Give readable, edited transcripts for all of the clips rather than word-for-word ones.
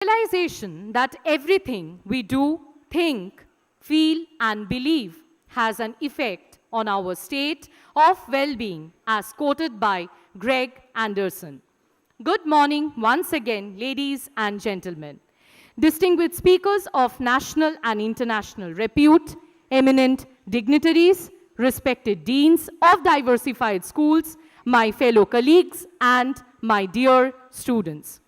Realization that everything we do, think, feel, and believe has an effect on our state of well-being, as quoted by Greg Anderson. Good morning once again, ladies and gentlemen. Distinguished speakers of national and international repute, eminent dignitaries, respected deans of diversified schools, my fellow colleagues, and my dear students.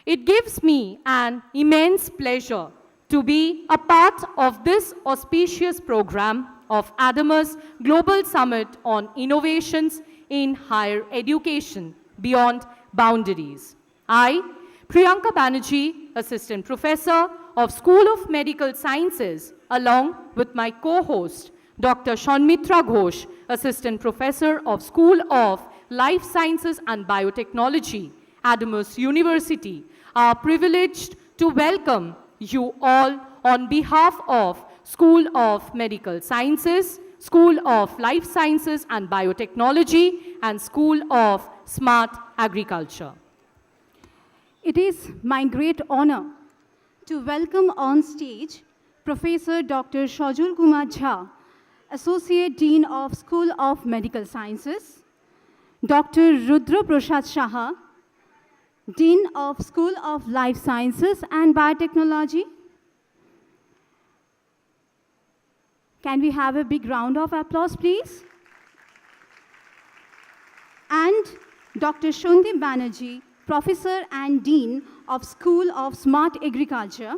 It gives me an immense pleasure to be a part of this auspicious program of Adamas Global Summit on Innovations in Higher Education Beyond Boundaries. I, Priyanka Banerjee, Assistant Professor of School of Medical Sciences, along with my co-host, Dr. Shanmitra Ghosh, Assistant Professor of School of Life Sciences and Biotechnology, Adamas University, are privileged to welcome you all on behalf of School of Medical Sciences, School of Life Sciences and Biotechnology, and School of Smart Agriculture. It is my great honor to welcome on stage Professor Dr. Shajul Kumar Jha, Associate Dean of School of Medical Sciences, Dr. Rudra Prasad Shaha, Dean of School of Life Sciences and Biotechnology. Can we have a big round of applause, please? And Dr. Shundip Banerjee, Professor and Dean of School of Smart Agriculture.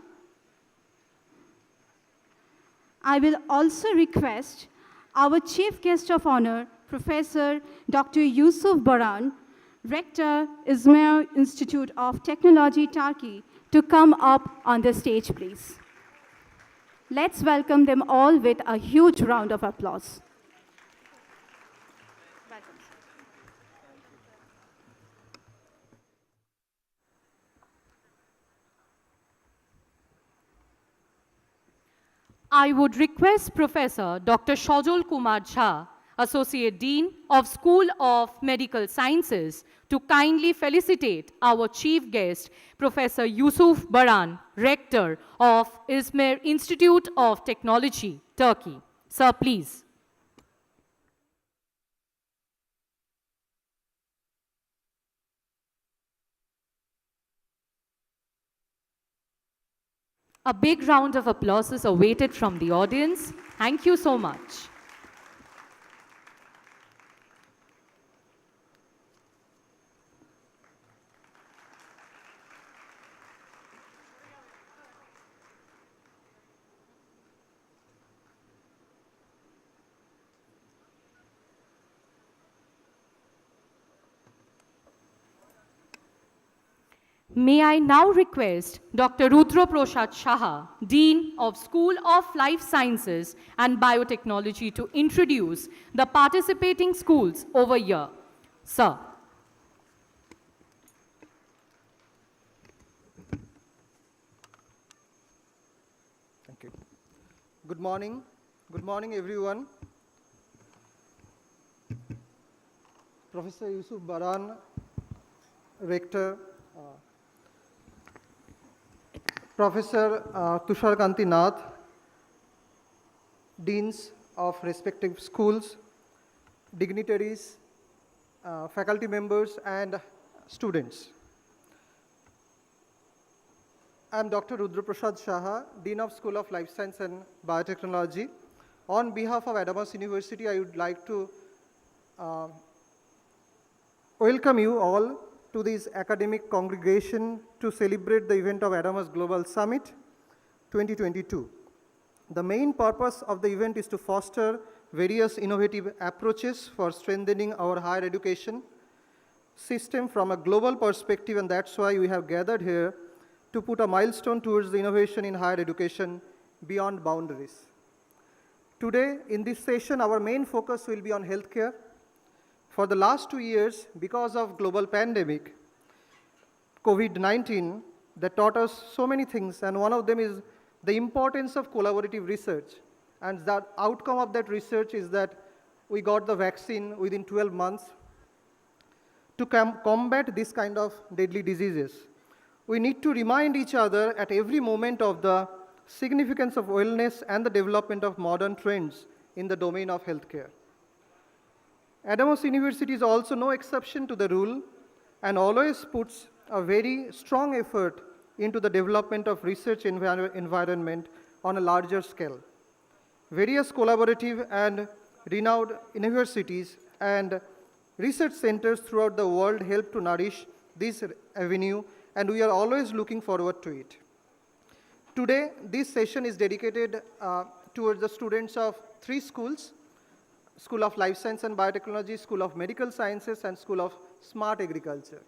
I will also request our Chief Guest of Honor, Professor Dr. Yusuf Baran, Rector, Izmir Institute of Technology, Turkey, to come up on the stage, please. Let's welcome them all with a huge round of applause. I would request Professor Dr. Shajul Kumar Jha, Associate Dean of School of Medical Sciences, to kindly felicitate our chief guest, Professor Yusuf Baran, Rector of Izmir Institute of Technology, Turkey. Sir, please. A big round of applause is awaited from the audience. Thank you so much. May I now request Dr. Rudra Prasad Shaha, Dean of School of Life Sciences and Biotechnology, to introduce the participating schools over here. Sir. Thank you. Good morning. Good morning, everyone. Professor Yusuf Baran, Rector, Professor Tushar Kanti Nath, Deans of respective schools, dignitaries, faculty members, and students. I am Dr. Rudra Prasad Shaha, Dean of School of Life Science and Biotechnology. On behalf of Adamas University, I would like to welcome you all to this academic congregation to celebrate the event of Adamas Global Summit 2022. The main purpose of the event is to foster various innovative approaches for strengthening our higher education system from a global perspective, and that's why we have gathered here to put a milestone towards the innovation in higher education beyond boundaries. Today, in this session, our main focus will be on healthcare. For the last 2 years, because of global pandemic, COVID-19, that taught us so many things, and one of them is the importance of collaborative research. And the outcome of that research is that we got the vaccine within 12 months to combat this kind of deadly diseases. We need to remind each other at every moment of the significance of wellness and the development of modern trends in the domain of healthcare. Adamas University is also no exception to the rule and always puts a very strong effort into the development of research environment on a larger scale. Various collaborative and renowned universities and research centers throughout the world help to nourish this avenue, and we are always looking forward to it. Today, this session is dedicated towards the students of 3 schools: School of Life Science and Biotechnology, School of Medical Sciences, and School of Smart Agriculture.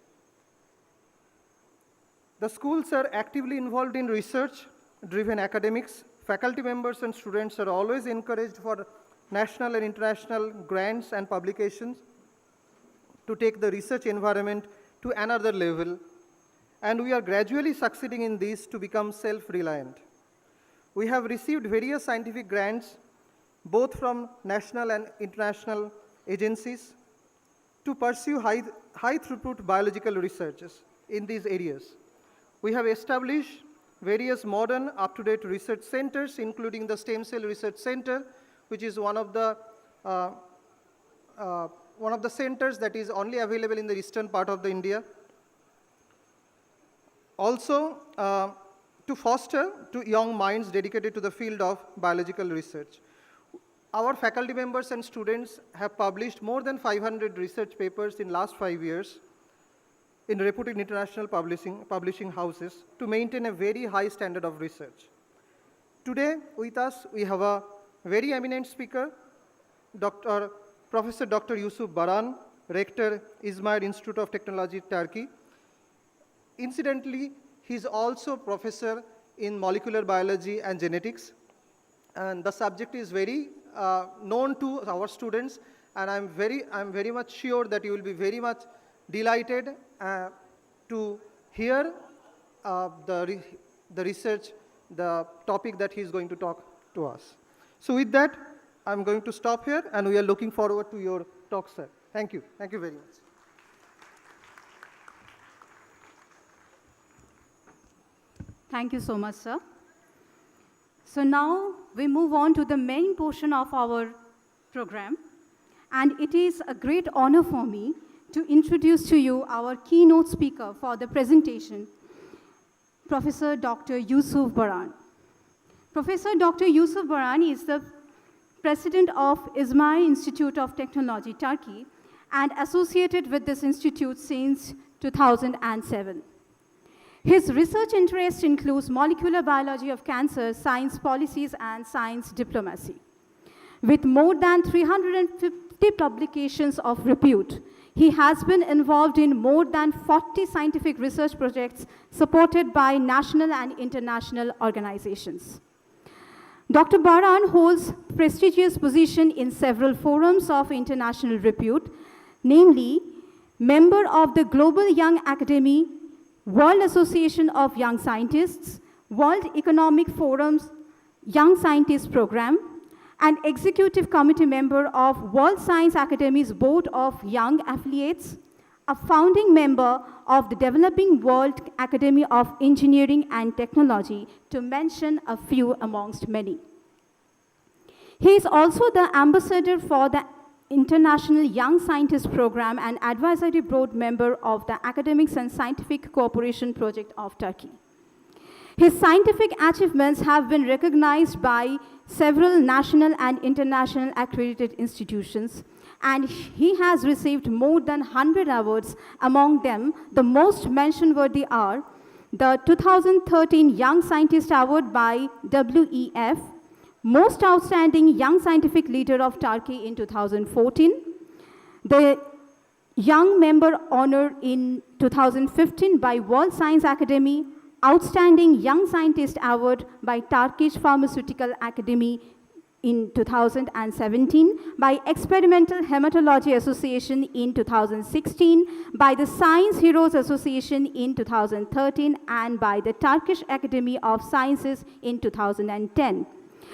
The schools are actively involved in research-driven academics. Faculty members and students are always encouraged for national and international grants and publications to take the research environment to another level, and we are gradually succeeding in this to become self-reliant. We have received various scientific grants, both from national and international agencies, to pursue high-throughput biological researches in these areas. We have established various modern, up-to-date research centers, including the Stem Cell Research Center, which is one of the centers that is only available in the eastern part of the India. Also, to foster young minds dedicated to the field of biological research. Our faculty members and students have published more than 500 research papers in last 5 years in reputed international publishing houses to maintain a very high standard of research. Today, with us, we have a very eminent speaker, Professor Dr. Yusuf Baran, Rector, Izmir Institute of Technology, Turkey. Incidentally, he's also professor in molecular biology and genetics, and the subject is very known to our students, and I'm very much sure that you will be very much delighted to hear the research, the topic that he's going to talk to us. So with that, I'm going to stop here, and we are looking forward to your talk, sir. Thank you. Thank you very much. Thank you so much, sir. So now we move on to the main portion of our program, and it is a great honor for me to introduce to you our keynote speaker for the presentation, Professor Dr. Yusuf Baran. Professor Dr. Yusuf Baran is the president of Izmir Institute of Technology, Turkey, and associated with this institute since 2007. His research interests include molecular biology of cancer, science policies, and science diplomacy. With more than 350 publications of repute, he has been involved in more than 40 scientific research projects supported by national and international organizations. Dr. Baran holds prestigious position in several forums of international repute, namely member of the Global Young Academy, World Association of Young Scientists, World Economic Forum's Young Scientist Program, and executive committee member of World Science Academy's Board of Young Affiliates, a founding member of the Developing World Academy of Engineering and Technology, to mention a few amongst many. He is also the ambassador for the International Young Scientist Program and advisory board member of the Academics and Scientific Cooperation Project of Turkey. His scientific achievements have been recognized by several national and international accredited institutions, and he has received more than 100 awards. Among them, the most mention-worthy are the 2013 Young Scientist Award by WEF, Most Outstanding Young Scientific Leader of Turkey in 2014, the Young Member Honor in 2015 by World Science Academy, Outstanding Young Scientist Award by Turkish Pharmaceutical Academy in 2017, by Experimental Hematology Association in 2016, by the Science Heroes Association in 2013, and by the Turkish Academy of Sciences in 2010.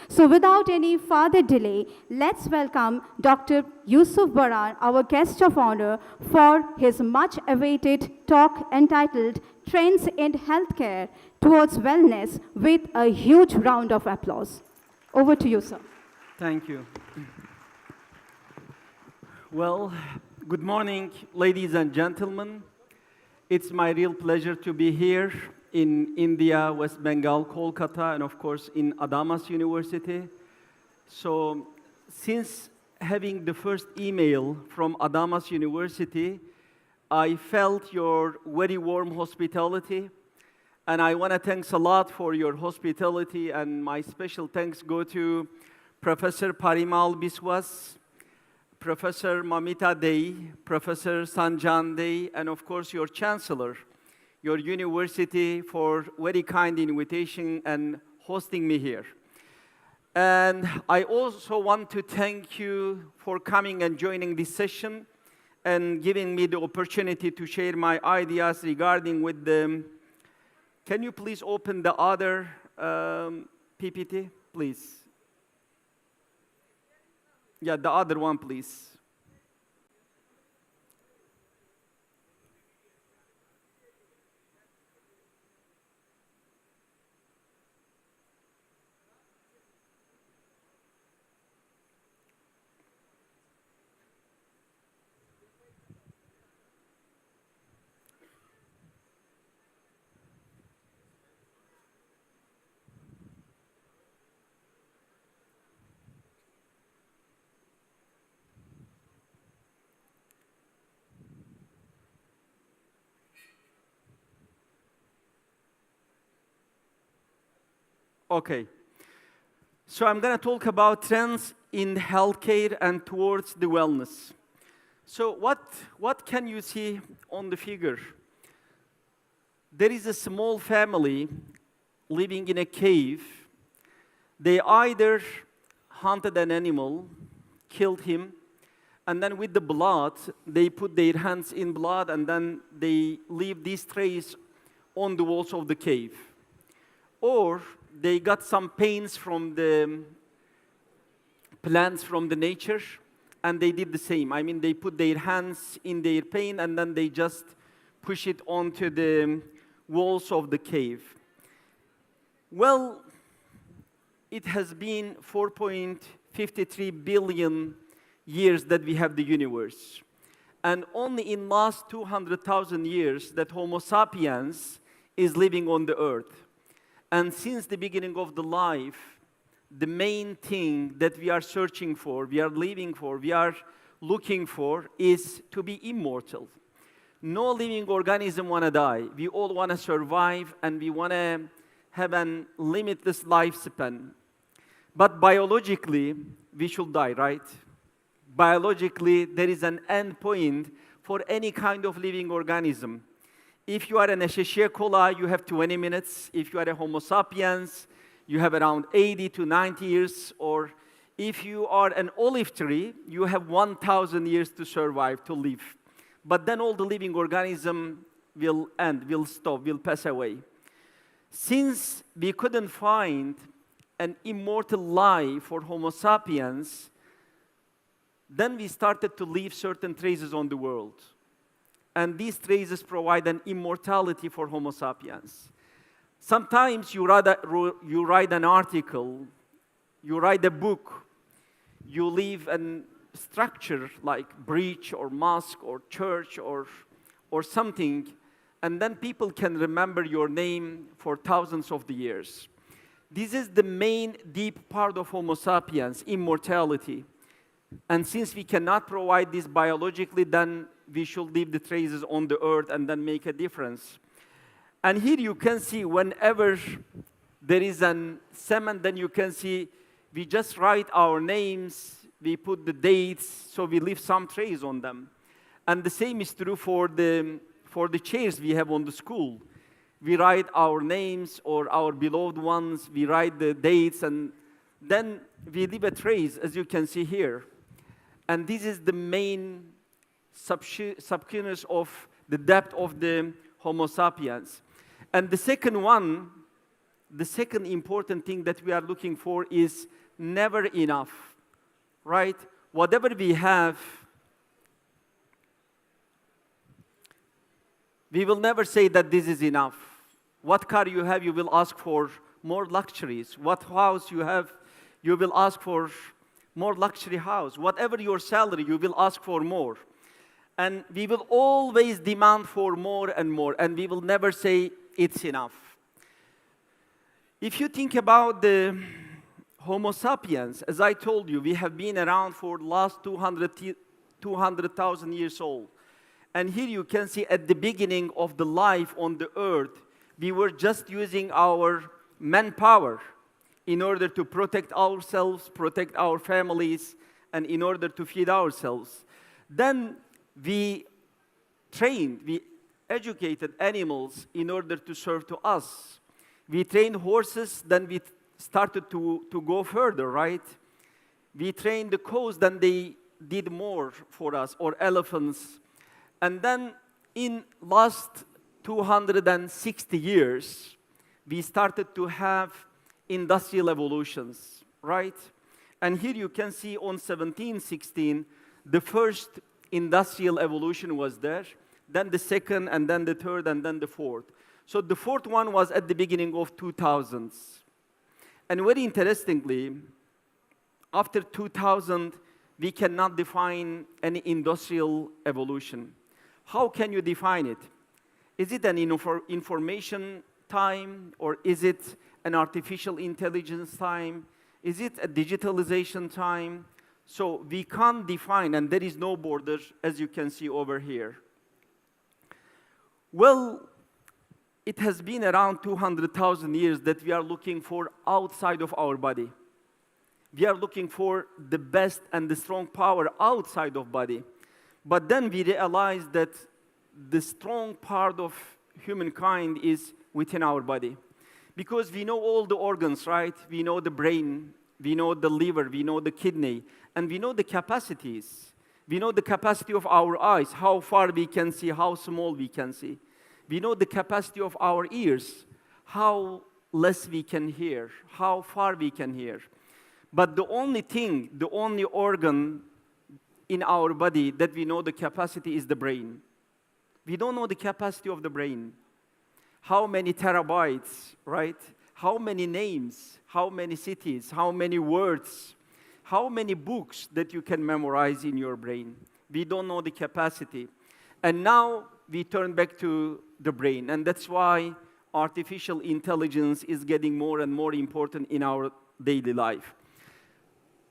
So without any further delay, let's welcome Dr. Yusuf Baran, our guest of honor, for his much-awaited talk entitled trends in healthcare towards wellness with a huge round of applause. Over to you, sir. Thank you. Well, good morning, ladies and gentlemen. It's my real pleasure to be here in India, West Bengal, Kolkata, and of course in Adamas University. So, since having the first email from Adamas University, I felt your very warm hospitality, and I want to thanks a lot for your hospitality, and my special thanks go to Professor Parimal Biswas, Professor Mamita Dey, Professor Sanjan Dey, and of course your Chancellor, your university, for very kind invitation and hosting me here. And I also want to thank you for coming and joining this session and giving me the opportunity to share my ideas regarding with the... Can you please open the other PPT, please? Yeah, the other one, please. Okay. So I'm going to talk about trends in healthcare and towards the wellness. So what can you see on the figure? There is a small family living in a cave. They either hunted an animal, killed him, and then with the blood, they put their hands in blood, and then they leave these trays on the walls of the cave. Or they got some paints from the plants from the nature, and they did the same. I mean, they put their hands in their paint, and then they just push it onto the walls of the cave. Well, it has been 4.53 billion years that we have the universe. And only in last 200,000 years that Homo sapiens is living on the earth. And since the beginning of the life, the main thing that we are searching for, we are living for, we are looking for is to be immortal. No living organism want to die. We all want to survive, and we want to have a limitless lifespan. But biologically, we should die, right? Biologically, there is an end point for any kind of living organism. If you are an Escherichia coli, you have 20 minutes. If you are a Homo sapiens, you have around 80 to 90 years. Or if you are an olive tree, you have 1,000 years to survive, to live. But then all the living organism will end, will stop, will pass away. Since we couldn't find an immortal life for Homo sapiens, then we started to leave certain traces on the world. And these traces provide an immortality for Homo sapiens. Sometimes you write an article, you write a book, you leave a structure like bridge or mosque or church or something, and then people can remember your name for thousands of the years. This is the main deep part of Homo sapiens, immortality. And since we cannot provide this biologically, then we should leave the traces on the earth and then make a difference. And here you can see whenever there is a cement, then you can see we just write our names, we put the dates, so we leave some trace on them. And the same is true for the chairs we have on the school. We write our names or our beloved ones, we write the dates, and then we leave a trace, as you can see here. And this is the main subgenus of the depth of the Homo sapiens. And the second one, the second important thing that we are looking for is never enough, right? Whatever we have, We will never say that this is enough. What car you have, you will ask for more luxuries. What house you have, you will ask for more luxury house. Whatever your salary, you will ask for more. And we will always demand for more and more, and we will never say it's enough. If you think about the Homo sapiens, as I told you, we have been around for the last 200,000 years old. And here you can see at the beginning of the life on the earth, we were just using our manpower in order to protect ourselves, protect our families, and in order to feed ourselves. Then we educated animals in order to serve to us. We trained horses, then we started to go further, right? We trained the cows, then they did more for us, or elephants. And then in last 260 years, we started to have industrial evolutions, right? And here you can see on 1716, the first industrial evolution was there, then the second, and then the third, and then the fourth. So the fourth one was at the beginning of 2000s. And very interestingly, after 2000, we cannot define any industrial evolution. How can you define it? Is it an information time, or is it an artificial intelligence time? Is it a digitalization time? So we can't define, and there is no border, as you can see over here. Well, it has been around 200,000 years that we are looking for outside of our body. We are looking for the best and the strong power outside of body. But then we realized that the strong part of humankind is within our body. Because we know all the organs, right? We know the brain, we know the liver, we know the kidney, and we know the capacities. We know the capacity of our eyes, how far we can see, how small we can see. We know the capacity of our ears, how less we can hear, how far we can hear. But the only thing, the only organ in our body that we know the capacity is the brain. We don't know the capacity of the brain. How many terabytes, right? How many names, how many cities, how many words, how many books that you can memorize in your brain. We don't know the capacity. And now we turn back to the brain. And that's why artificial intelligence is getting more and more important in our daily life.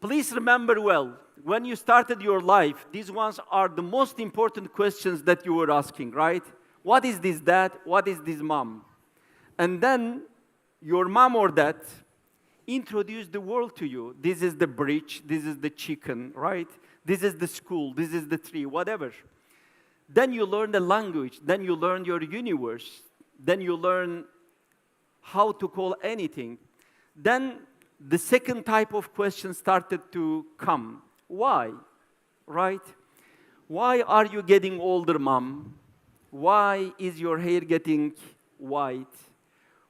Please remember well, when you started your life, these ones are the most important questions that you were asking, right? What is this dad? What is this mom? And then your mom or dad introduced the world to you. This is the bridge, this is the chicken, right? This is the school, this is the tree, whatever. Then you learn the language, then you learn your universe, then you learn how to call anything. Then the second type of question started to come. Why? Right? Why are you getting older, mom? Why is your hair getting white?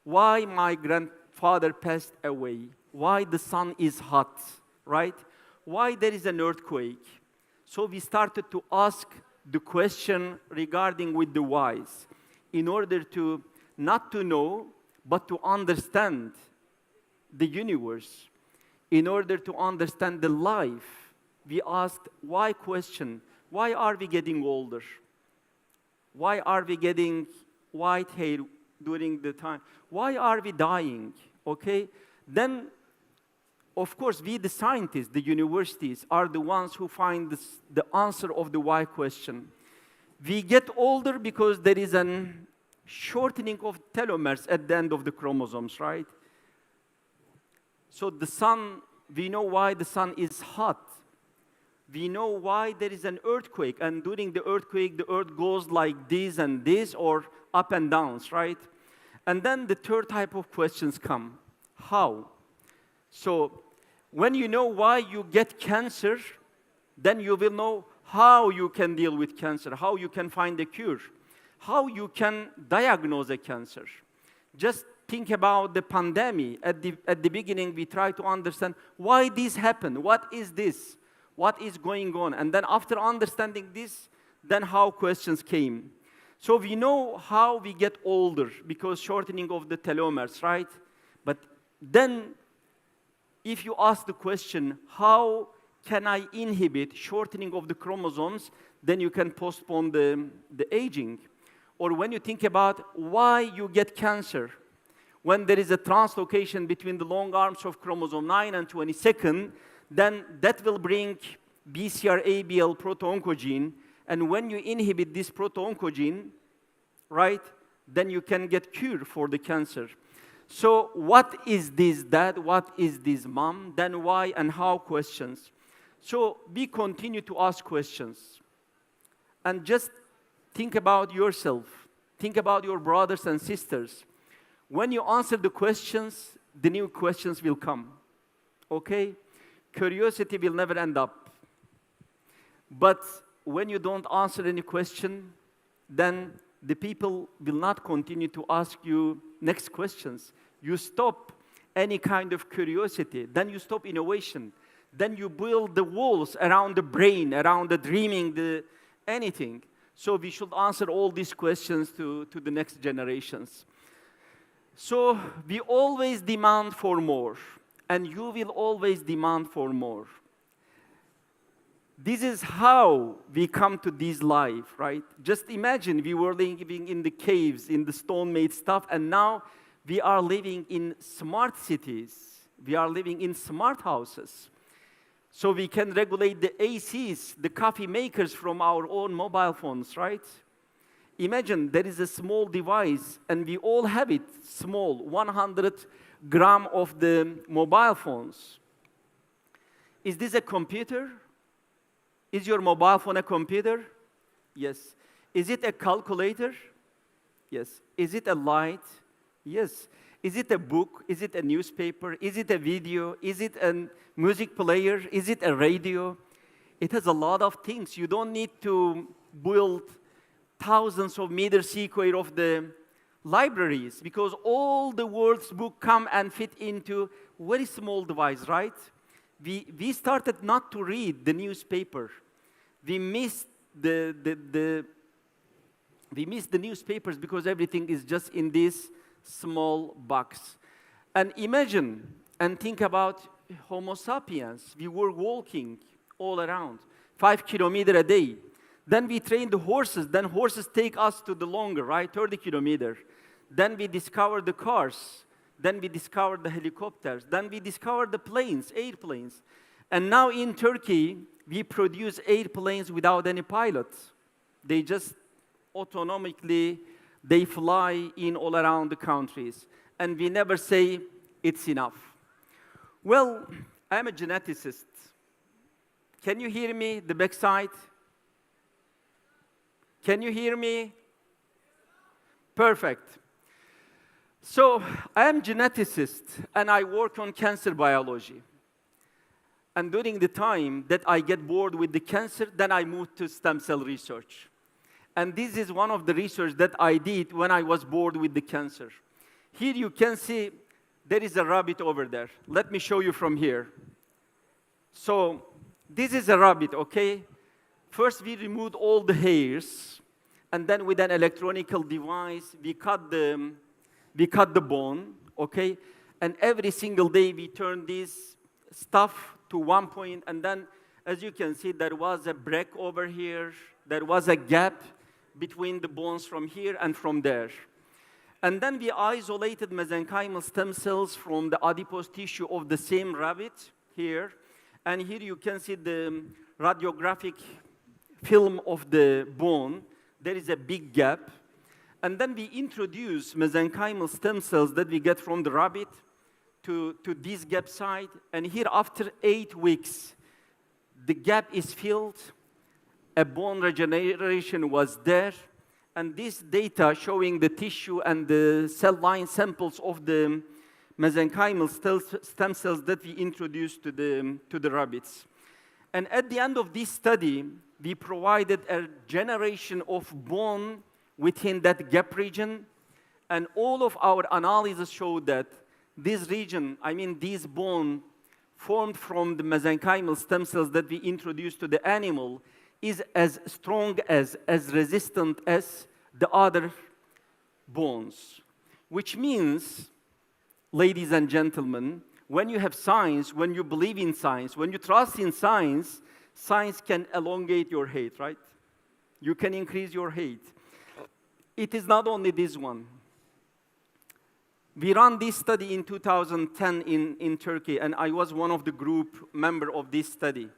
Why my grandfather passed away? Why the sun is hot? Right? Why there is an earthquake? So we started to ask the question regarding with the whys in order to not to know, but to understand the universe. In order to understand the life, we asked why question. Why are we getting older? Why are we getting white hair during the time? Why are we dying? Okay? Then, of course, we the scientists, the universities, are the ones who find the answer of the why question. We get older because there is a shortening of telomeres at the end of the chromosomes, right? So the sun, we know why the sun is hot. We know why there is an earthquake, and during the earthquake, the earth goes like this and this, or up and downs, right? And then the third type of questions come. How? So when you know why you get cancer, then you will know how you can deal with cancer, how you can find a cure, how you can diagnose a cancer. Just think about the pandemic. At the beginning, we try to understand why this happened. What is this? What is going on? And then after understanding this, then how questions came. So we know how we get older because shortening of the telomeres, right? But then if you ask the question, how can I inhibit shortening of the chromosomes, then you can postpone the aging. Or when you think about why you get cancer, when there is a translocation between the long arms of chromosome 9 and 22nd, then that will bring BCR-ABL proto-oncogene, and when you inhibit this proto-oncogene, right, then you can get cure for the cancer. So what is this dad? What is this mom? Then why and how questions. So we continue to ask questions. And just think about yourself. Think about your brothers and sisters. When you answer the questions, the new questions will come. Okay? Curiosity will never end up. But when you don't answer any question, then the people will not continue to ask you next questions. You stop any kind of curiosity. Then you stop innovation. Then you build the walls around the brain, around the dreaming, anything. So we should answer all these questions to the next generations. So we always demand for more, and you will always demand for more. This is how we come to this life, right? Just imagine we were living in the caves, in the stone-made stuff, and now we are living in smart cities. We are living in smart houses. So we can regulate the ACs, the coffee makers from our own mobile phones, right? Imagine there is a small device, and we all have it, small, 100 gram of the mobile phones. Is this a computer? Is your mobile phone a computer? Yes. Is it a calculator? Yes. Is it a light? Yes. Is it a book? Is it a newspaper? Is it a video? Is it a music player? Is it a radio? It has a lot of things. You don't need to build thousands of meters square of the libraries because all the world's books come and fit into very small device, right? We started not to read the newspaper. We missed the newspapers because everything is just in this small box. And imagine and think about Homo sapiens. We were walking all around, 5 kilometers a day. Then we trained the horses. Then horses take us to the longer, right, 30 kilometers. Then we discovered the cars. Then we discovered the helicopters. Then we discovered the planes, airplanes. And now in Turkey, we produce airplanes without any pilots. They just autonomically, they fly in all around the countries. And we never say it's enough. Well, I'm a geneticist. Can you hear me, the backside? Can you hear me? Perfect. So I am a geneticist, and I work on cancer biology. And during the time that I get bored with the cancer, then I moved to stem cell research. And this is one of the research that I did when I was bored with the cancer. Here you can see there is a rabbit over there. Let me show you from here. So this is a rabbit, okay? First, we removed all the hairs, and then with an electronic device, we cut the bone, okay? And every single day, we turn this stuff to one point, and then, as you can see, there was a break over here. There was a gap between the bones from here and from there. And then we isolated mesenchymal stem cells from the adipose tissue of the same rabbit here. And here you can see the radiographic film of the bone. There is a big gap. And then we introduce mesenchymal stem cells that we get from the rabbit to this gap site. And here, after 8 weeks, the gap is filled. A bone regeneration was there. And this data showing the tissue and the cell line samples of the mesenchymal stem cells that we introduced to the rabbits. And at the end of this study, we provided a generation of bone within that gap region. And all of our analysis showed that this region, this bone formed from the mesenchymal stem cells that we introduced to the animal is as strong as resistant as the other bones. Which means, ladies and gentlemen, when you have science, when you believe in science, when you trust in science, science can elongate your height, right? You can increase your height. It is not only this one. We ran this study in 2010 in Turkey, and I was one of the group member of this study.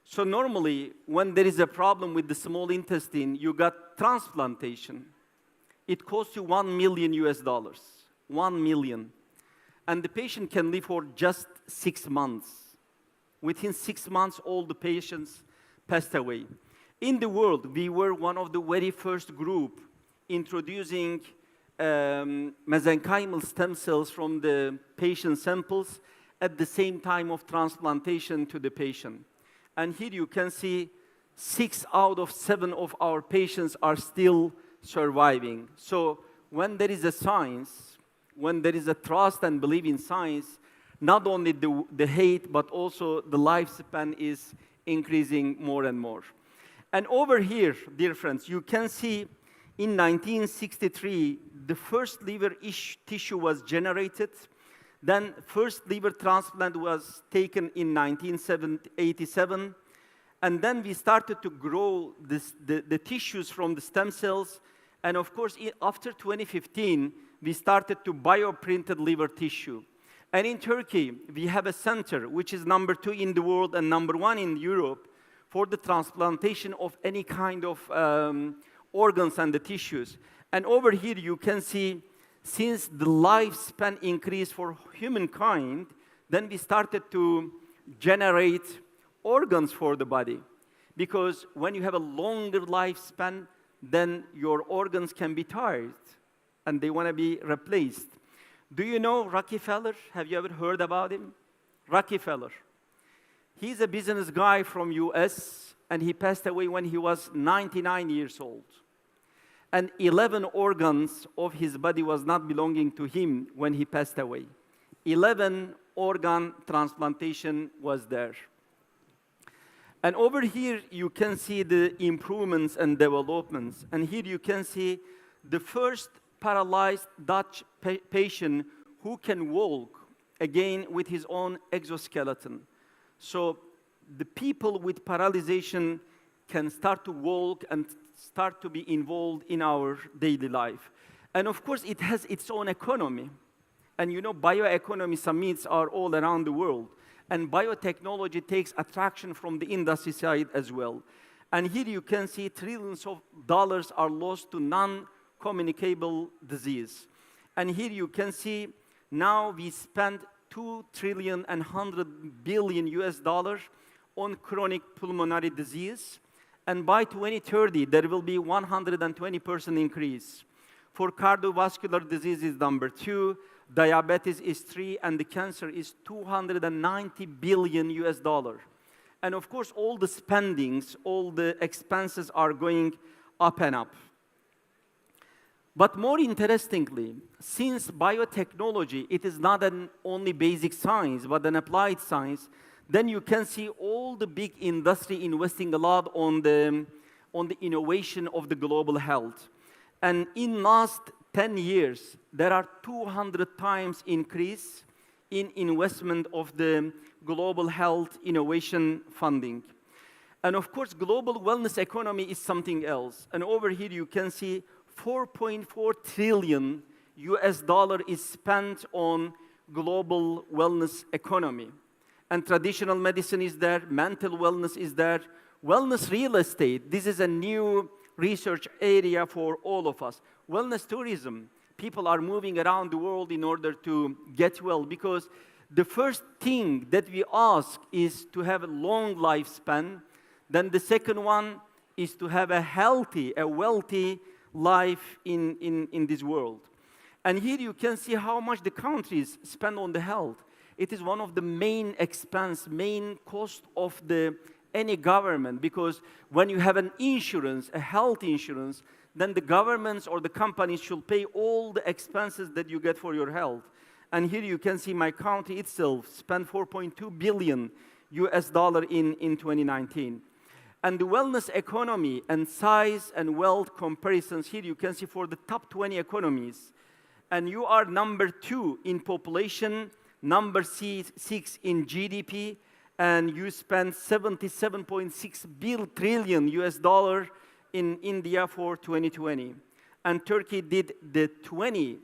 So normally, when there is a problem with the small intestine, you got transplantation. It costs you $1 million US. 1 million. And the patient can live for just 6 months. Within 6 months, all the patients passed away. In the world, we were one of the very first group introducing mesenchymal stem cells from the patient samples at the same time of transplantation to the patient. And here you can see 6 out of 7 of our patients are still surviving. So when there is a science, when there is a trust and belief in science, not only the height, but also the lifespan is increasing more and more. And over here, dear friends, you can see in 1963, the first liver tissue was generated. Then first liver transplant was taken in 1987. And then we started to grow the tissues from the stem cells. And of course, after 2015, we started to bioprinted liver tissue. And in Turkey, we have a center, which is number 2 in the world and number 1 in Europe, for the transplantation of any kind of organs and the tissues. And over here, you can see, since the lifespan increased for humankind, then we started to generate organs for the body. Because when you have a longer lifespan, then your organs can be tired, and they want to be replaced. Do you know Rockefeller? Have you ever heard about him? Rockefeller. He's a business guy from US, and he passed away when he was 99 years old. And 11 organs of his body was not belonging to him when he passed away. 11 organ transplantation was there. And over here, you can see the improvements and developments. And here you can see the first paralyzed Dutch patient who can walk, again, with his own exoskeleton. So the people with paralyzation can start to walk and start to be involved in our daily life. And of course, it has its own economy. And you know, bioeconomy summits are all around the world. And biotechnology takes attraction from the industry side as well. And here you can see trillions of dollars are lost to non-communicable disease. And here you can see now we spend $2 trillion and $100 billion US on chronic pulmonary disease. And by 2030, there will be 120% increase. For cardiovascular disease is number 2, diabetes is 3, and the cancer is $290 billion US. And of course, all the spendings, all the expenses are going up and up. But more interestingly, since biotechnology, it is not an only basic science, but an applied science, then you can see all the big industry investing a lot on the innovation of the global health. And in last 10 years, there are 200 times increase in investment of the global health innovation funding. And of course, global wellness economy is something else. And over here you can see 4.4 trillion US dollar is spent on global wellness economy. And traditional medicine is there, mental wellness is there, wellness real estate. This is a new research area for all of us. Wellness tourism. People are moving around the world in order to get well, because the first thing that we ask is to have a long lifespan. Then the second one is to have a healthy, a wealthy life in this world. And here you can see how much the countries spend on the health. It is one of the main expense, main cost of any government, because when you have an insurance, a health insurance, then the governments or the companies should pay all the expenses that you get for your health. And here you can see my country itself spent $4.2 billion US in 2019. And the wellness economy and size and wealth comparisons here you can see for the top 20 economies. And you are number 2 in population, number 6 in GDP, and you spend 77.6 trillion US dollar in India for 2020. And Turkey did the 20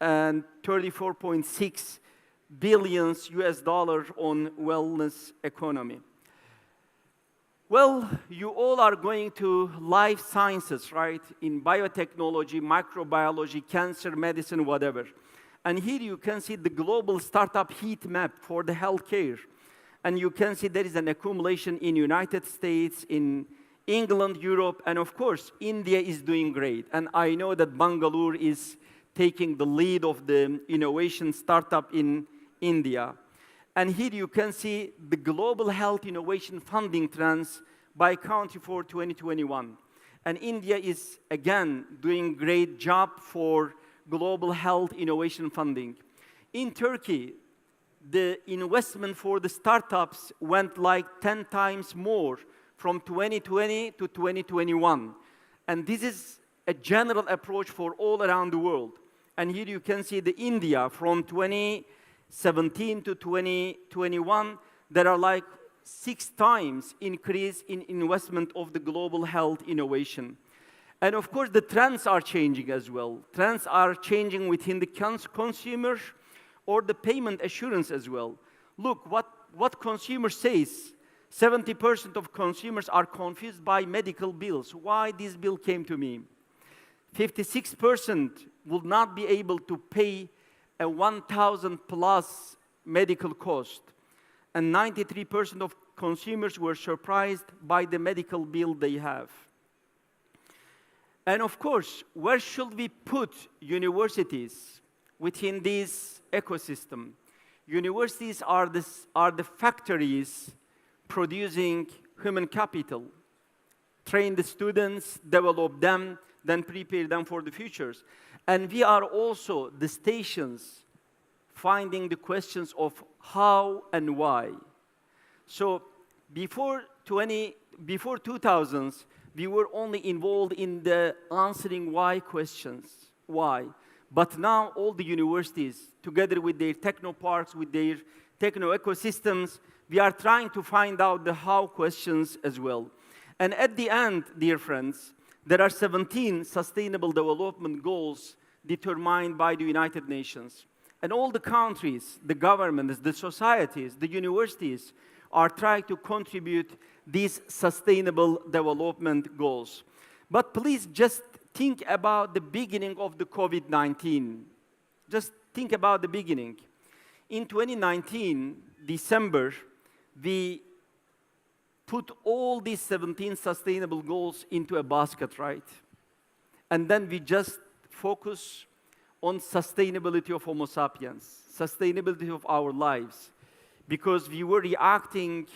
and 34.6 billions US dollars on wellness economy. Well, you all are going to life sciences, right? In biotechnology, microbiology, cancer, medicine, whatever. And here you can see the global startup heat map for the healthcare. And you can see there is an accumulation in United States, in England, Europe, and of course, India is doing great. And I know that Bangalore is taking the lead of the innovation startup in India. And here you can see the global health innovation funding trends by country for 2021. And India is, again, doing a great job for global health innovation funding. In Turkey, the investment for the startups went like 10 times more from 2020 to 2021. And this is a general approach for all around the world. And here you can see the India from 2017 to 2021, there are like 6 times increase in investment of the global health innovation. And of course, the trends are changing as well. Trends are changing within the consumer or the payment assurance as well. Look, what consumer says, 70% of consumers are confused by medical bills. Why this bill came to me? 56% will not be able to pay a 1,000 plus medical cost. And 93% of consumers were surprised by the medical bill they have. And of course, where should we put universities within this ecosystem? Universities are the factories producing human capital. Train the students, develop them, then prepare them for the futures. And we are also the stations finding the questions of how and why. So before 2000s, we were only involved in the answering why questions. Why? But now all the universities, together with their techno parks, with their techno ecosystems, we are trying to find out the how questions as well. And at the end, dear friends, there are 17 Sustainable Development Goals determined by the United Nations. And all the countries, the governments, the societies, the universities are trying to contribute these Sustainable Development Goals. But please just think about the beginning of the COVID-19. Just think about the beginning. In 2019, December, we put all these 17 sustainable goals into a basket, right? And then we just focus on sustainability of Homo sapiens, sustainability of our lives, because we were reacting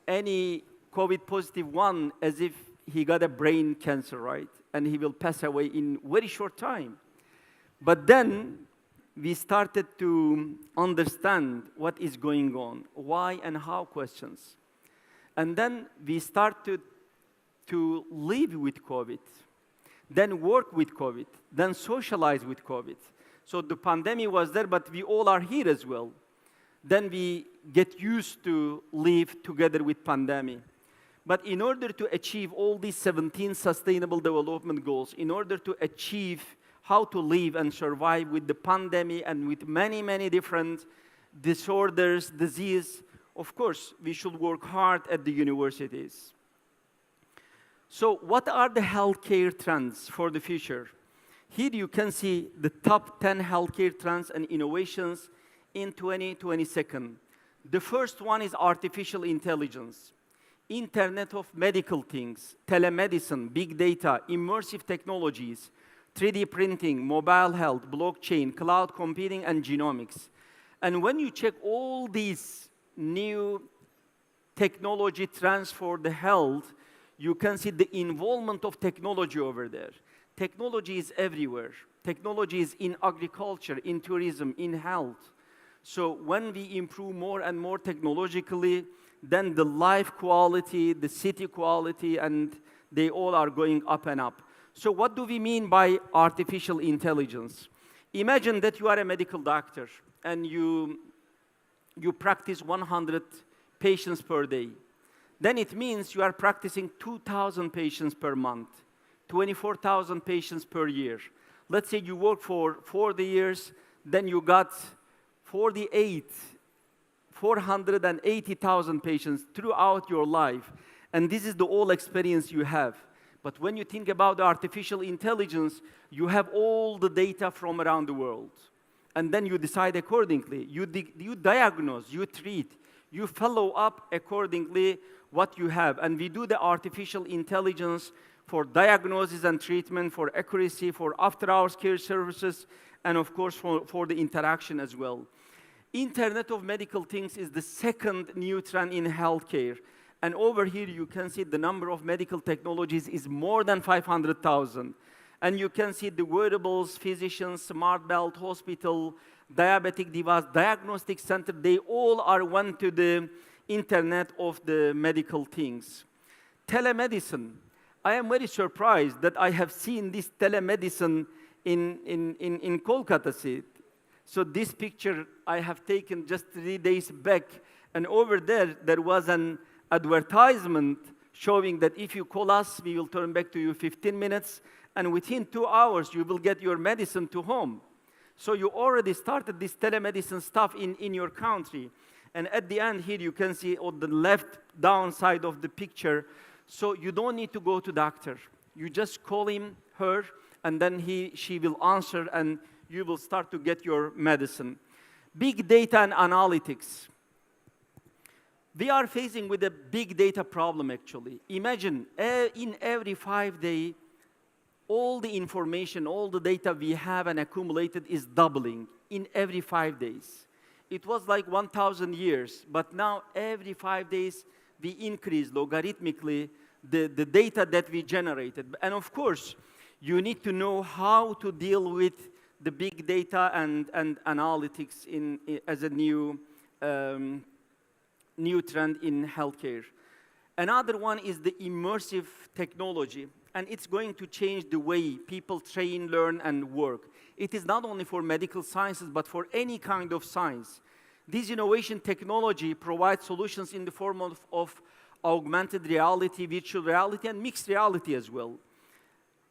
any COVID positive one as if he got a brain cancer, right? And he will pass away in very short time. But then we started to understand what is going on, why and how questions. And then we started to live with COVID, then work with COVID, then socialize with COVID. So the pandemic was there, but we all are here as well. Then we get used to live together with pandemic. But in order to achieve all these 17 sustainable development goals, in order to achieve how to live and survive with the pandemic and with many, many different disorders, disease, of course, we should work hard at the universities. So what are the healthcare trends for the future? Here you can see the top 10 healthcare trends and innovations in 2022. The first one is artificial intelligence, Internet of Medical Things, telemedicine, big data, immersive technologies, 3D printing, mobile health, blockchain, cloud computing, and genomics. And when you check all these new technology trends for the health, you can see the involvement of technology over there. Technology is everywhere. Technology is in agriculture, in tourism, in health. So when we improve more and more technologically, then the life quality, the city quality, and they all are going up and up. So what do we mean by artificial intelligence? Imagine that you are a medical doctor and you practice 100 patients per day. Then it means you are practicing 2,000 patients per month, 24,000 patients per year. Let's say you work for 40 years, then you got 480,000 patients throughout your life. And this is the whole experience you have. But when you think about the artificial intelligence, you have all the data from around the world. And then you decide accordingly. You diagnose, you treat, you follow up accordingly what you have. And we do the artificial intelligence for diagnosis and treatment, for accuracy, for after-hours care services, and of course for the interaction as well. Internet of Medical Things is the second new trend in healthcare. And over here you can see the number of medical technologies is more than 500,000. And you can see the wearables, physicians, smart belt, hospital, diabetic device, diagnostic center, they all are one to the Internet of the Medical Things. Telemedicine. I am very surprised that I have seen this telemedicine in Kolkata city. So this picture I have taken just 3 days back, and over there was an advertisement showing that if you call us, we will turn back to you 15 minutes, and within 2 hours, you will get your medicine to home. So you already started this telemedicine stuff in your country. And at the end here, you can see on the left down side of the picture, so you don't need to go to doctor. You just call him, her, and then she will answer, and you will start to get your medicine. Big data and analytics. We are facing with a big data problem, actually. Imagine, in every 5 days, all the information, all the data we have and accumulated is doubling in every 5 days. It was like 1,000 years, but now every 5 days, we increase logarithmically the data that we generated. And of course, you need to know how to deal with the big data and analytics as a new trend in healthcare. Another one is the immersive technology, and it's going to change the way people train, learn, and work. It is not only for medical sciences, but for any kind of science. This innovation technology provides solutions in the form of augmented reality, virtual reality, and mixed reality as well.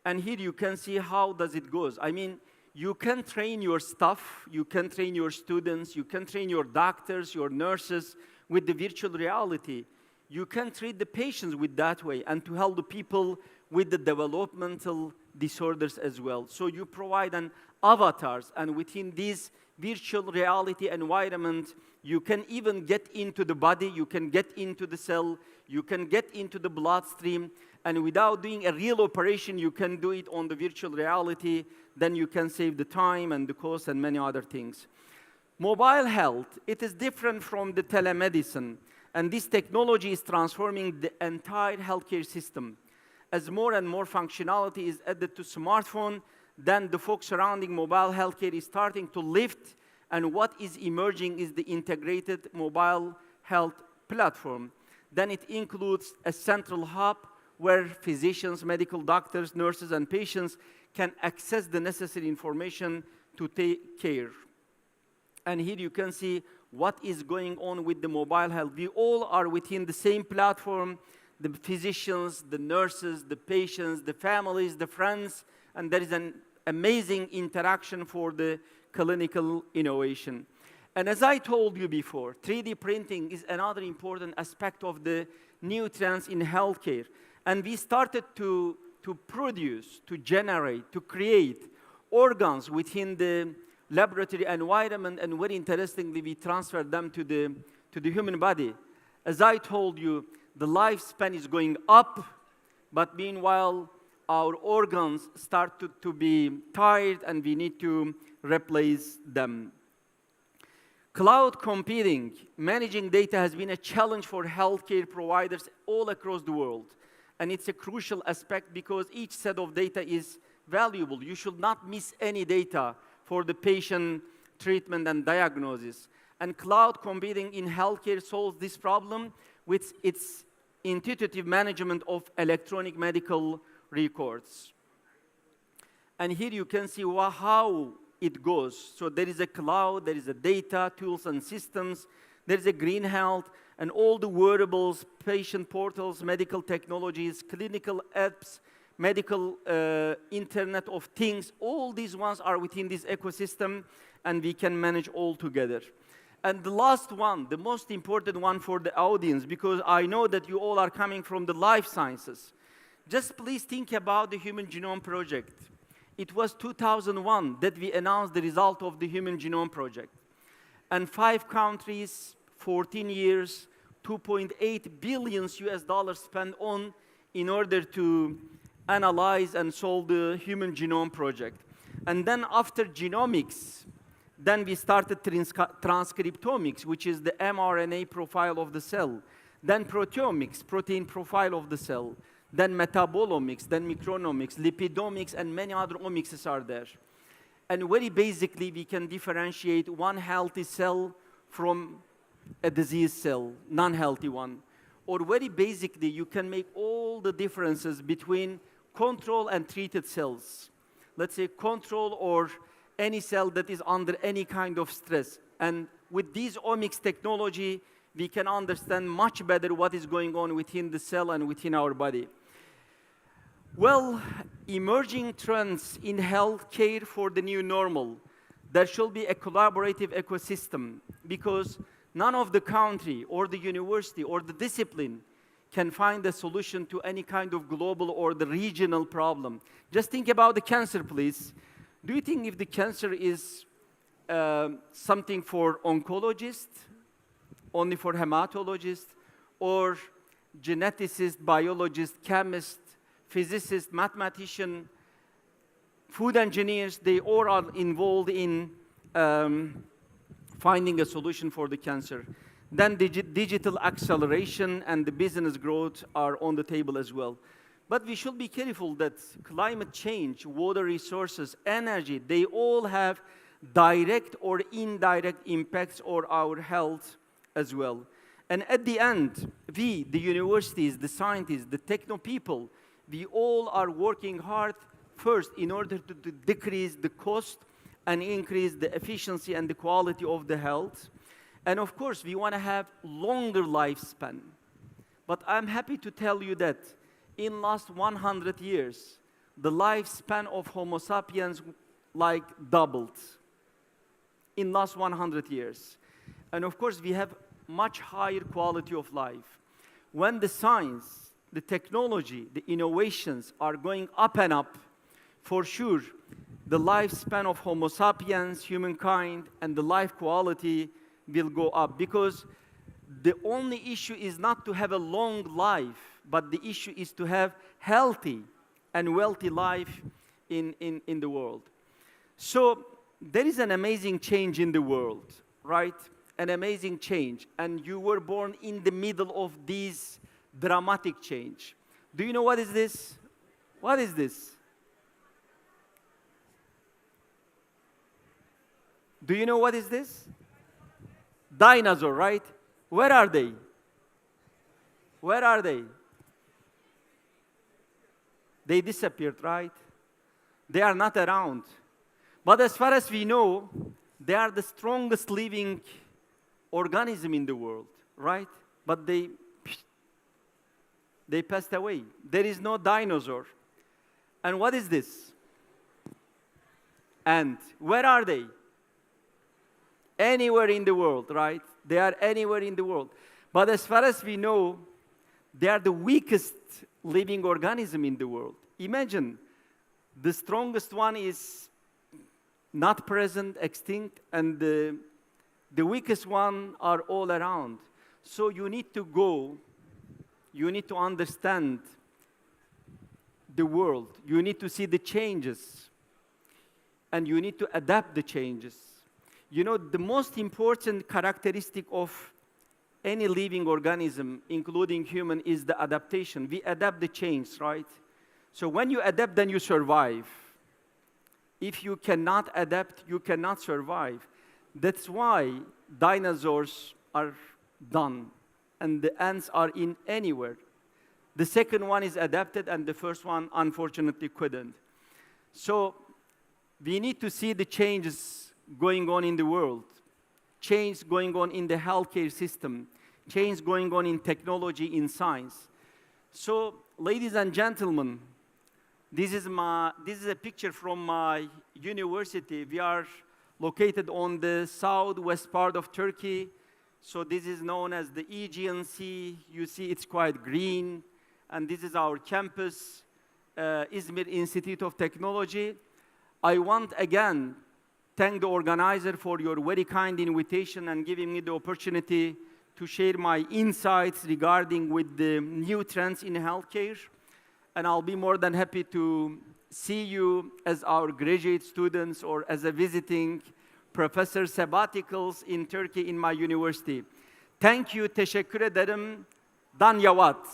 And here you can see how does it goes. I mean, you can train your staff, you can train your students, you can train your doctors, your nurses with the virtual reality. You can treat the patients with that way and to help the people with the developmental disorders as well. So you provide an avatars, and within this virtual reality environment, you can even get into the body, you can get into the cell, you can get into the bloodstream, and without doing a real operation, you can do it on the virtual reality. Then you can save the time and the cost and many other things. Mobile health, it is different from the telemedicine, and this technology is transforming the entire healthcare system. As more and more functionality is added to smartphone, then the folks surrounding mobile healthcare is starting to lift, and what is emerging is the integrated mobile health platform. Then it includes a central hub where physicians, medical doctors, nurses, and patients can access the necessary information to take care. And here you can see what is going on with the mobile health. We all are within the same platform, the physicians, the nurses, the patients, the families, the friends, and there is an amazing interaction for the clinical innovation. And as I told you before, 3D printing is another important aspect of the new trends in healthcare. And we started to produce, to generate, to create organs within the laboratory environment, and very interestingly, we transferred them to the human body. As I told you, the lifespan is going up, but meanwhile, our organs start to be tired, and we need to replace them. Cloud computing, managing data has been a challenge for healthcare providers all across the world. And it's a crucial aspect because each set of data is valuable. You should not miss any data for the patient treatment and diagnosis. And cloud computing in healthcare solves this problem with its intuitive management of electronic medical records. And here you can see how it goes. So there is a cloud, there is a data, tools and systems, there is a green health, and all the wearables, patient portals, medical technologies, clinical apps, medical Internet of Things, all these ones are within this ecosystem, and we can manage all together. And the last one, the most important one for the audience, because I know that you all are coming from the life sciences. Just please think about the Human Genome Project. It was 2001 that we announced the result of the Human Genome Project. And 5 countries, 14 years, 2.8 billion US dollars spent on in order to analyze and solve the Human Genome Project. And then after genomics, then we started transcriptomics, which is the mRNA profile of the cell. Then proteomics, protein profile of the cell. Then metabolomics, then micronomics, lipidomics, and many other omics are there. And very basically, we can differentiate one healthy cell from a diseased cell, non-healthy one. Or very basically, you can make all the differences between control and treated cells. Let's say control or any cell that is under any kind of stress. And with these omics technology, we can understand much better what is going on within the cell and within our body. Well, emerging trends in healthcare for the new normal. There should be a collaborative ecosystem, because none of the country or the university or the discipline can find a solution to any kind of global or the regional problem. Just think about the cancer, please. Do you think if the cancer is something for oncologists, only for hematologists, or geneticist, biologist, chemist, physicist, mathematician, food engineers, they all are involved in finding a solution for the cancer. Then digital acceleration and the business growth are on the table as well. But we should be careful that climate change, water resources, energy, they all have direct or indirect impacts on our health as well. And at the end, we, the universities, the scientists, the techno people, we all are working hard first in order to decrease the cost and increase the efficiency and the quality of the health. And of course, we want to have longer lifespan. But I'm happy to tell you that in last 100 years, the lifespan of Homo sapiens like doubled in last 100 years. And of course, we have much higher quality of life. When the science, the technology, the innovations are going up and up, for sure, the lifespan of Homo sapiens, humankind, and the life quality will go up. Because the only issue is not to have a long life, but the issue is to have healthy and wealthy life in the world. So there is an amazing change in the world, right? An amazing change. And you were born in the middle of this dramatic change. Do you know what is this? What is this? Do you know what is this? Dinosaur, right? Where are they? Where are they? They disappeared, right? They are not around. But as far as we know, they are the strongest living organism in the world, right? But they passed away. There is no dinosaur. And what is this? And where are they? Anywhere in the world, right? They are anywhere in the world. But as far as we know, they are the weakest living organism in the world. Imagine, the strongest one is not present, extinct, and the weakest one are all around. So you need to go, you need to understand the world. You need to see the changes, and you need to adapt the changes. You know, the most important characteristic of any living organism, including human, is the adaptation. We adapt the change, right? So when you adapt, then you survive. If you cannot adapt, you cannot survive. That's why dinosaurs are done, and the ants are in anywhere. The second one is adapted, and the first one, unfortunately, couldn't. So we need to see the changes going on in the world, change going on in the healthcare system, change going on in technology, in science. So, ladies and gentlemen, this is a picture from my university. We are located on the southwest part of Turkey. So this is known as the Aegean Sea. You see it's quite green. And this is our campus, Izmir Institute of Technology. I want again thank the organizer for your very kind invitation and giving me the opportunity to share my insights regarding with the new trends in healthcare. And I'll be more than happy to see you as our graduate students or as a visiting professor sabbaticals in Turkey in my university. Thank you, teşekkür ederim. Danyavat.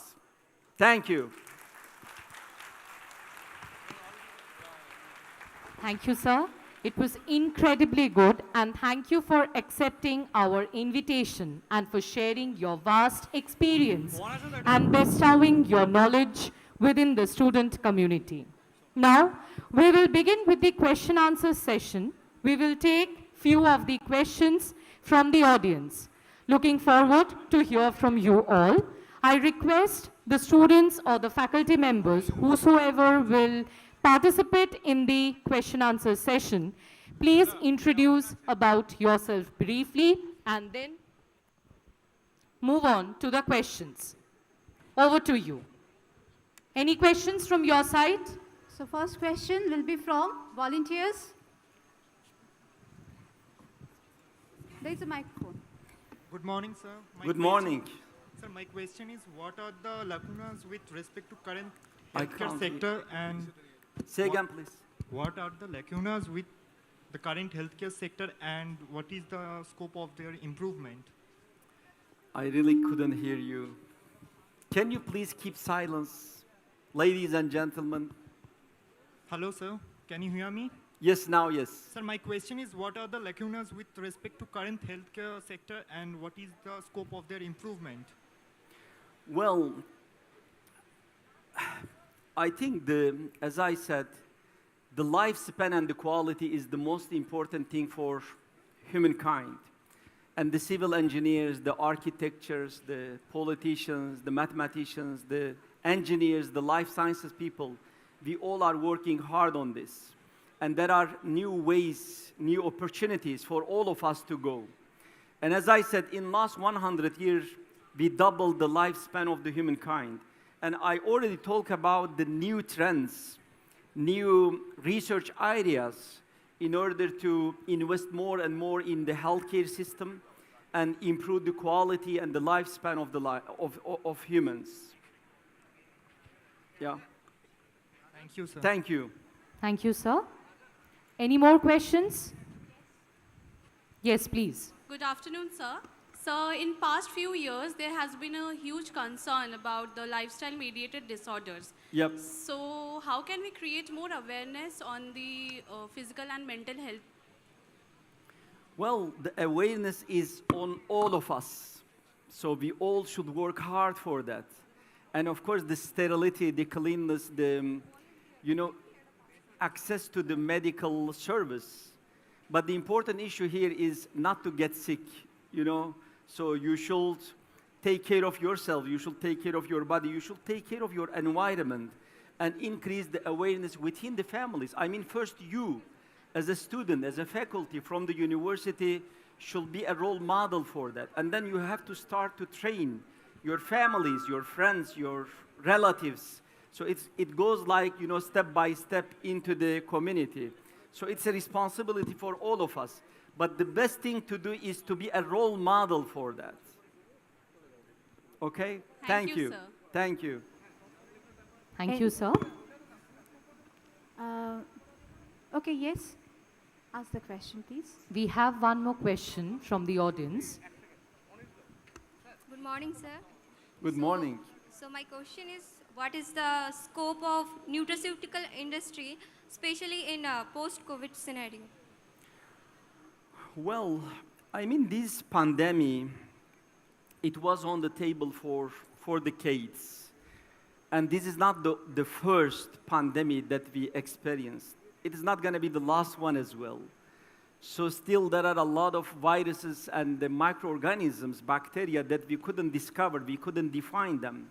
Thank you. Thank you, sir. It was incredibly good, and thank you for accepting our invitation and for sharing your vast experience and bestowing your knowledge within the student community. Now, we will begin with the question answer session. We will take few of the questions from the audience. Looking forward to hear from you all. I request the students or the faculty members, whosoever will participate in the question answer session, please introduce about yourself briefly and then move on to the questions. Over to you. Any questions from your side? So first question will be from volunteers. There is a microphone. Good morning, sir. Good morning. Sir, my question is, what are the lacunas with respect to current I healthcare can't sector, and Say again, please. what are the lacunas with the current healthcare sector, and what is the scope of their improvement? I really couldn't hear you. Can you please keep silence, ladies and gentlemen? Hello, sir. Can you hear me? Yes, now, yes. Sir, my question is, what are the lacunas with respect to current healthcare sector, and what is the scope of their improvement? Well, I think as I said, the lifespan and the quality is the most important thing for humankind. And the civil engineers, the architects, the politicians, the mathematicians, the engineers, the life sciences people, we all are working hard on this. And there are new ways, new opportunities for all of us to go. And as I said, in last 100 years, we doubled the lifespan of the humankind. And I already talked about the new trends, new research ideas in order to invest more and more in the healthcare system and improve the quality and the lifespan of humans. Yeah. Thank you, sir. Thank you. Thank you, sir. Any more questions? Yes, please. Good afternoon, sir. So, in past few years, there has been a huge concern about the lifestyle-mediated disorders. Yep. So, how can we create more awareness on the physical and mental health? Well, the awareness is on all of us. So we all should work hard for that. And of course, the sterility, the cleanliness, access to the medical service. But the important issue here is not to get sick, So you should take care of yourself. You should take care of your body. You should take care of your environment and increase the awareness within the families. I mean, first you, as a student, as a faculty from the university, should be a role model for that. And then you have to start to train your families, your friends, your relatives. So it goes like, step by step into the community. So it's a responsibility for all of us. But the best thing to do is to be a role model for that. Okay? Thank you, sir. Thank you. Thank you, sir. Okay, yes. Ask the question, please. We have one more question from the audience. Good morning, sir. Good morning. So my question is, what is the scope of nutraceutical industry, especially in a post-COVID scenario? Well, I mean, this pandemic it was on the table for decades. And this is not the first pandemic that we experienced. It is not going to be the last one as well. So still there are a lot of viruses and the microorganisms, bacteria that we couldn't discover, we couldn't define them.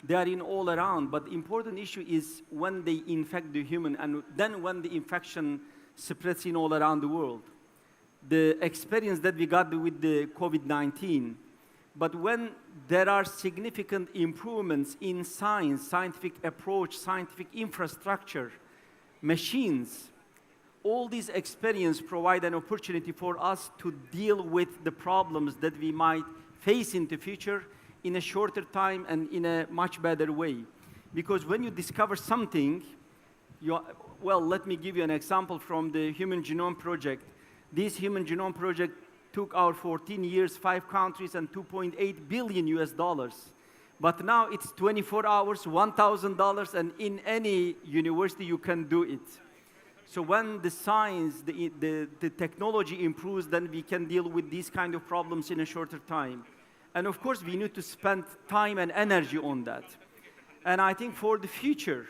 They are in all around, but the important issue is when they infect the human and then when the infection spreads in all around the world. The experience that we got with the COVID-19, but when there are significant improvements in science, scientific approach, scientific infrastructure, machines, all these experiences provide an opportunity for us to deal with the problems that we might face in the future in a shorter time and in a much better way. Because when you discover something, well, let me give you an example from the Human Genome Project. This Human Genome Project took our 14 years, 5 countries, and $2.8 billion US. But now it's 24 hours, $1,000, and in any university you can do it. So when the science, the technology improves, then we can deal with these kind of problems in a shorter time. And of course, we need to spend time and energy on that. And I think for the future,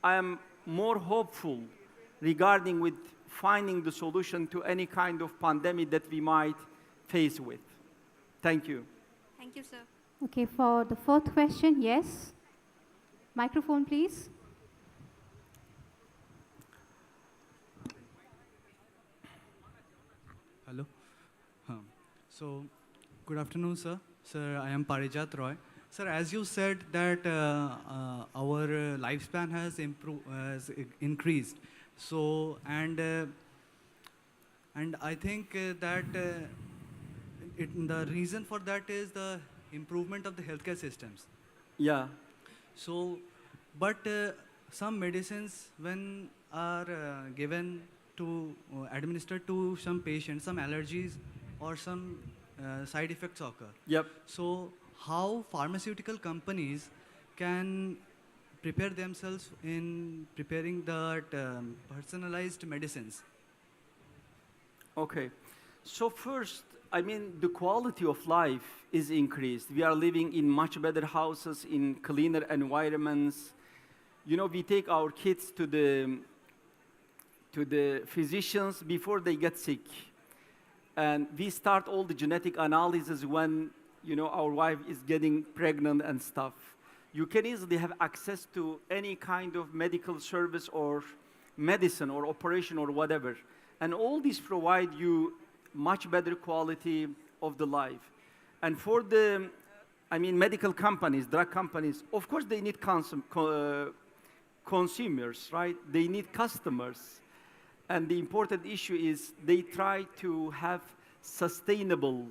I am more hopeful regarding with finding the solution to any kind of pandemic that we might face with. Thank you. Thank you, sir. Okay, for the fourth question, yes. Microphone, please. Hello. So, good afternoon, sir. Sir, I am Parijat Roy. Sir, as you said that our lifespan has increased. So, and I think that the reason for that is the improvement of the healthcare systems. Yeah. So, but some medicines, when are given to administered to some patients, some allergies or some side effects occur. Yep. So, how pharmaceutical companies can prepare themselves in preparing that personalized medicines? Okay. So first, I mean, the quality of life is increased. We are living in much better houses, in cleaner environments. You know, we take our kids to the physicians before they get sick. And we start all the genetic analysis when, you know, our wife is getting pregnant and stuff. You can easily have access to any kind of medical service or medicine or operation or whatever. And all these provide you much better quality of the life. And for the, I mean, medical companies, drug companies, of course they need consumers, right? They need customers. And the important issue is they try to have sustainable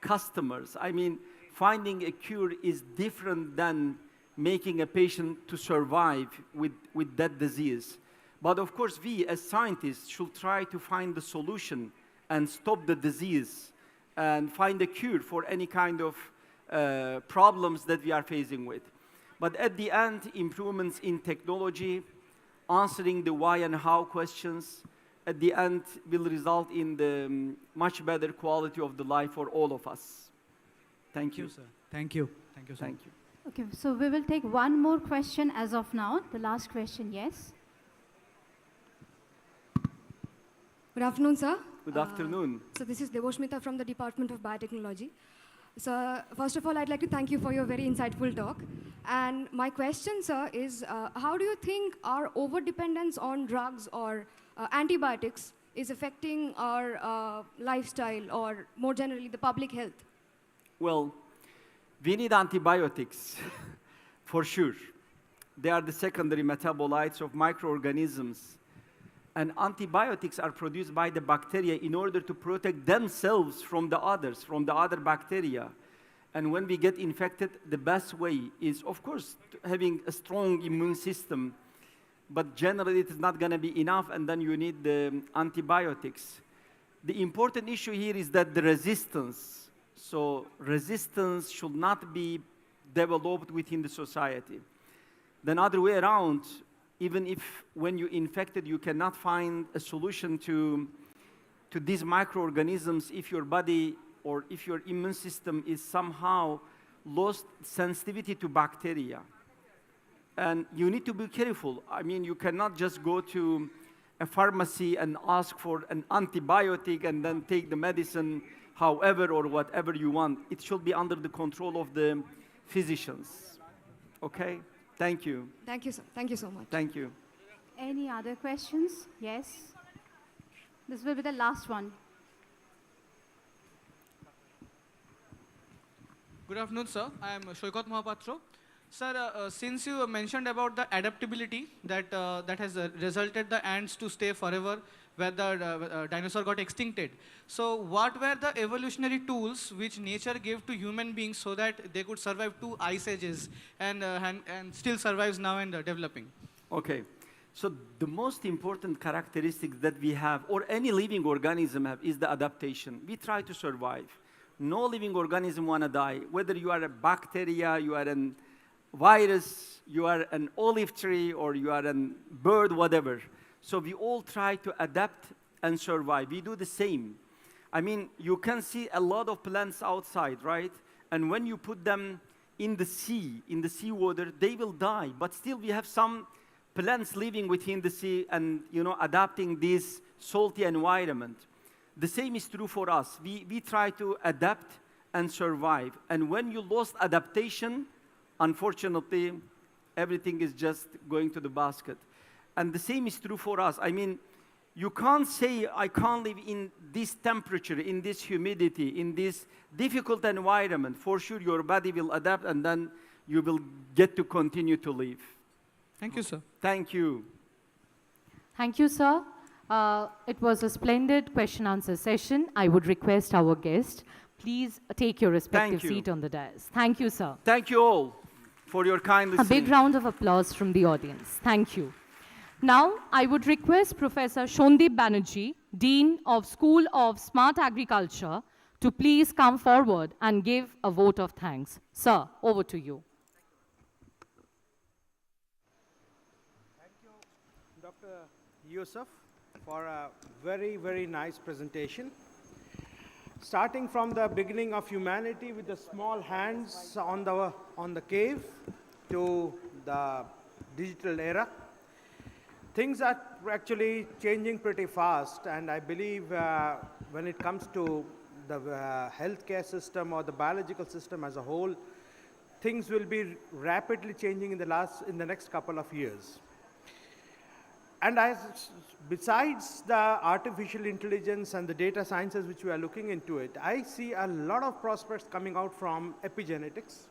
customers. I mean, finding a cure is different than making a patient to survive with that disease. But of course, we as scientists should try to find the solution and stop the disease and find a cure for any kind of problems that we are facing with. But at the end, improvements in technology, answering the why and how questions, at the end will result in the much better quality of the life for all of us. Thank you. Sir. Thank you. Thank you, sir. Thank you. Okay, so we will take one more question as of now. The last question, yes. Good afternoon, sir. Good afternoon. So this is Devoshmita from the Department of Biotechnology. So first of all, I'd like to thank you for your very insightful talk. And my question, sir, is how do you think our overdependence on drugs or antibiotics is affecting our lifestyle or more generally the public health? Well, we need antibiotics, for sure. They are the secondary metabolites of microorganisms. And antibiotics are produced by the bacteria in order to protect themselves from the others, from the other bacteria. And when we get infected, the best way is, of course, having a strong immune system. But generally, it is not going to be enough, and then you need the antibiotics. The important issue here is that the resistance. So resistance should not be developed within the society. Then other way around, even if when you're infected, you cannot find a solution to these microorganisms, if your body or if your immune system is somehow lost sensitivity to bacteria. And you need to be careful. I mean, you cannot just go to a pharmacy and ask for an antibiotic and then take the medicine however or whatever you want. It should be under the control of the physicians. Okay? Thank you. Thank you, sir. Thank you so much. Thank you. Any other questions? Yes. This will be the last one. Good afternoon, sir. I am Shoykot Mahapatro. Sir, since you mentioned about the adaptability that has resulted the ants to stay forever where the dinosaur got extincted. So what were the evolutionary tools which nature gave to human beings so that they could survive 2 ice ages and still survives now and developing? Okay. So the most important characteristic that we have, or any living organism have, is the adaptation. We try to survive. No living organism want to die. Whether you are a bacteria, you are a virus, you are an olive tree, or you are a bird, whatever. So we all try to adapt and survive. We do the same. I mean, you can see a lot of plants outside, right? And when you put them in the seawater, they will die. But still we have some plants living within the sea and, adapting this salty environment. The same is true for us. We try to adapt and survive. And when you lost adaptation, unfortunately, everything is just going to the basket. And the same is true for us. I mean, you can't say, I can't live in this temperature, in this humidity, in this difficult environment. For sure, your body will adapt, and then you will get to continue to live. Thank you, sir. Thank you. Thank you, sir. It was a splendid question-answer session. I would request our guest, please take your respective seat on the dais. Thank you, sir. Thank you all for your kind listening. A big round of applause from the audience. Thank you. Now, I would request Professor Shondip Banerjee, Dean of School of Smart Agriculture, to please come forward and give a vote of thanks. Sir, over to you. Thank you, Dr. Yusuf, for a very, very nice presentation. Starting from the beginning of humanity with the small hands on the cave to the digital era, things are actually changing pretty fast, and I believe when it comes to the healthcare system or the biological system as a whole, things will be rapidly changing in the next couple of years. And besides the artificial intelligence and the data sciences which we are looking into it, I see a lot of prospects coming out from epigenetics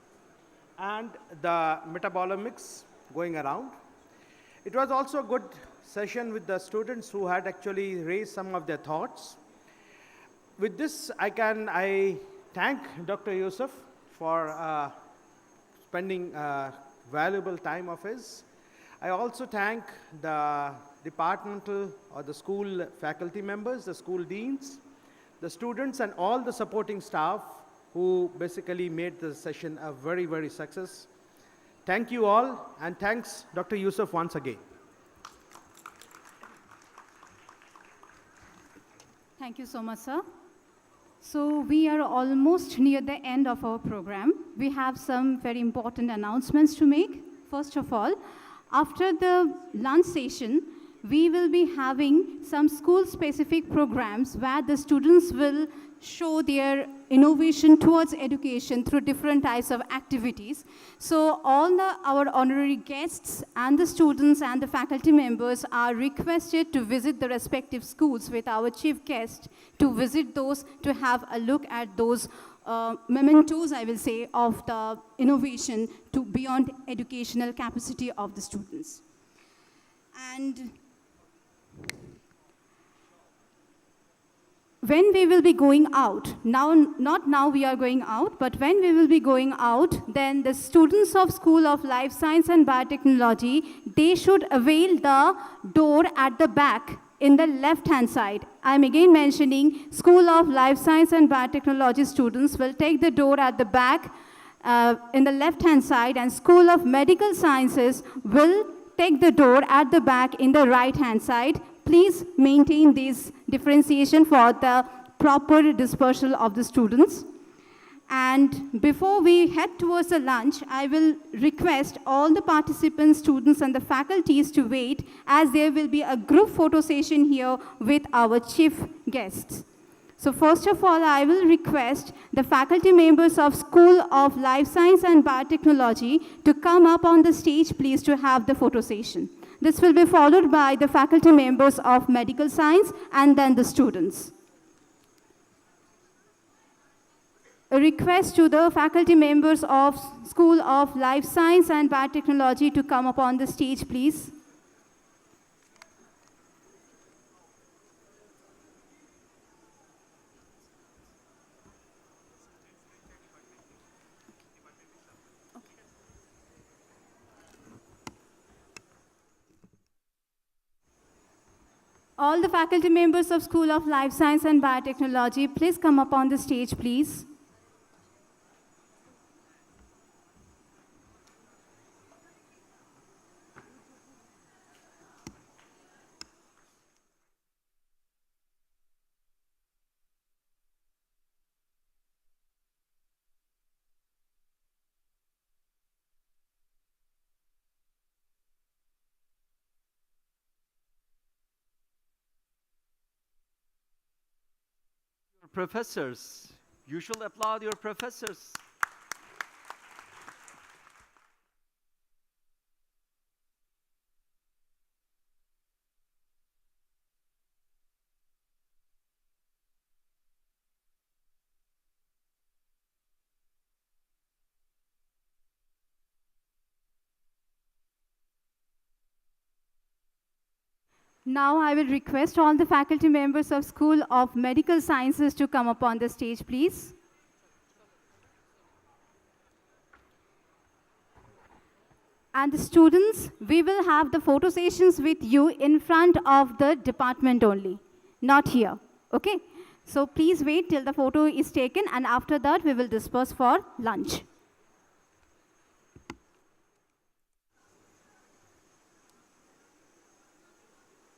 and the metabolomics going around. It was also a good session with the students who had actually raised some of their thoughts. With this, I thank Dr. Yusuf for spending valuable time of his. I also thank the departmental or the school faculty members, the school deans, the students, and all the supporting staff who basically made the session a very, very success. Thank you all, and thanks, Dr. Yusuf, once again. Thank you so much, sir. So we are almost near the end of our program. We have some very important announcements to make. First of all, after the lunch session, we will be having some school-specific programs where the students will show their innovation towards education through different types of activities. So all our honorary guests and the students and the faculty members are requested to visit the respective schools with our chief guest, to visit those, to have a look at those mementos, I will say, of the innovation to beyond educational capacity of the students. And when we will be going out, not now we are going out, but when we will be going out, then the students of School of Life Science and Biotechnology, they should avail the door at the back in the left-hand side. I'm again mentioning School of Life Science and Biotechnology students will take the door at the back in the left-hand side, and School of Medical Sciences will take the door at the back in the right-hand side. Please maintain this differentiation for the proper dispersal of the students. And before we head towards the lunch, I will request all the participants, students, and the faculties to wait, as there will be a group photo session here with our chief guests. So first of all, I will request the faculty members of School of Life Science and Biotechnology to come up on the stage, please, to have the photo session. This will be followed by the faculty members of Medical Science and then the students. A request to the faculty members of School of Life Science and Biotechnology to come up on the stage, please. All the faculty members of School of Life Science and Biotechnology, please come up on the stage, please. Professors, you should applaud your professors. Now I will request all the faculty members of School of Medical Sciences to come up on the stage, please. And the students, we will have the photo sessions with you in front of the department only, not here, okay? So please wait till the photo is taken, and after that we will disperse for lunch.